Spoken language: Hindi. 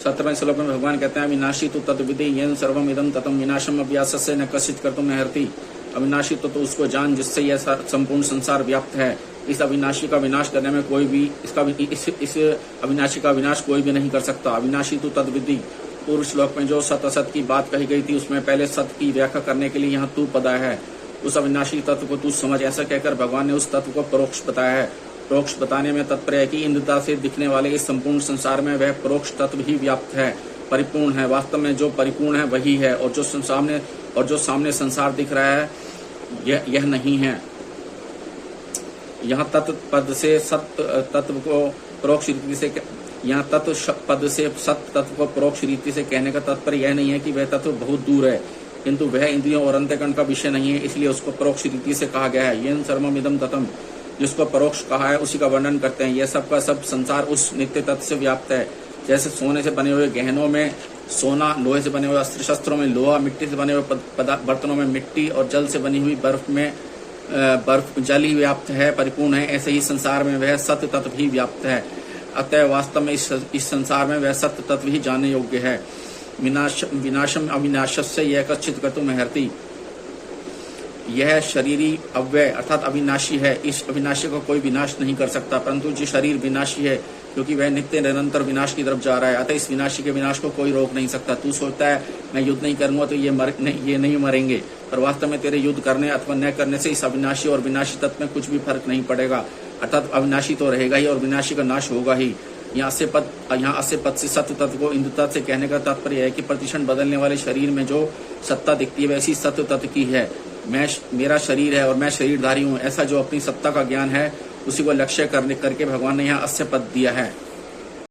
17वें श्लोक में भगवान कहते हैं अविनाशी तो तद्विदि येन सर्वम इदम ततम विनाशम अव्यासस्य न कश्चित् कर्तुम अर्हति। अविनाशी तो उसको जान जिससे यह संपूर्ण संसार व्याप्त है। इस अविनाशी का विनाश करने में कोई भी इस अविनाशी का विनाश कोई भी नहीं कर सकता। अविनाशी तो तद्विदि, पूर्व श्लोक में जो सत असत की बात कही गई थी उसमें पहले सत की व्याख्या करने के लिए यहाँ तू पद है। उस अविनाशी तत्व को तू समझ, ऐसा कहकर भगवान ने उस तत्व को परोक्ष बताया है। परोक्ष बताने में तात्पर्य है कि इंद्रता से दिखने वाले इस संपूर्ण संसार में वह परोक्ष तत्व ही व्याप्त है, परिपूर्ण है। वास्तव में जो परिपूर्ण है वही है, और जो सामने संसार दिख रहा है यह नहीं है। यहाँ तत्व पद से सत तत्व को परोक्ष रीति से यहाँ तत्व पद से सत तत्व को परोक्ष रीति से कहने का तात्पर्य यह नहीं है कि वह तत्व बहुत दूर है, किंतु वह इंद्रियों और अंतःकरण का विषय नहीं है, इसलिए उसको परोक्ष रीति से कहा गया है। येन सर्वम इदम ततम, जिसको परोक्ष कहा है उसी का वर्णन करते हैं। यह सब का सब संसार उस नित्य तत्व से व्याप्त है। जैसे सोने से बने हुए गहनों में सोना, लोहे से बने हुए अस्त्र शस्त्रों में लोहा, मिट्टी से बने हुए बर्तनों में मिट्टी और जल से बनी हुई बर्फ में बर्फ जल ही व्याप्त है, परिपूर्ण है, ऐसे ही संसार में वह सत्य तत्व ही व्याप्त है। अतः वास्तव में इस संसार में वह सत्य तत्व ही जानने योग्य है। विनाशम अविनाशस्य यह कश्चित् कर्तुम अर्हति। यह शरीरी अव्यय अर्थात अविनाशी है, इस अविनाशी को कोई विनाश नहीं कर सकता, परंतु जो शरीर विनाशी है क्योंकि वह नित्य निरंतर विनाश की तरफ जा रहा है, अतः इस विनाशी के विनाश को कोई रोक नहीं सकता। तू सोचता है मैं युद्ध नहीं करूंगा तो ये नहीं मरेंगे, पर वास्तव में तेरे युद्ध करने अथवा न करने से इस अविनाशी और विनाशी तत्व में कुछ भी फर्क नहीं पड़ेगा। अर्थात अविनाशी तो रहेगा ही और विनाशी का नाश होगा ही। यहाँ अस्य पद से सत्य तत्व को इंद्रता से कहने का तात्पर्य है कि प्रतिक्षण बदलने वाले शरीर में जो सत्ता दिखती है वैसी सत्य तत्व की है। मेरा शरीर है और मैं शरीरधारी हूँ, ऐसा जो अपनी सत्ता का ज्ञान है उसी को लक्ष्य करके भगवान ने यहाँ अस्य पद दिया है।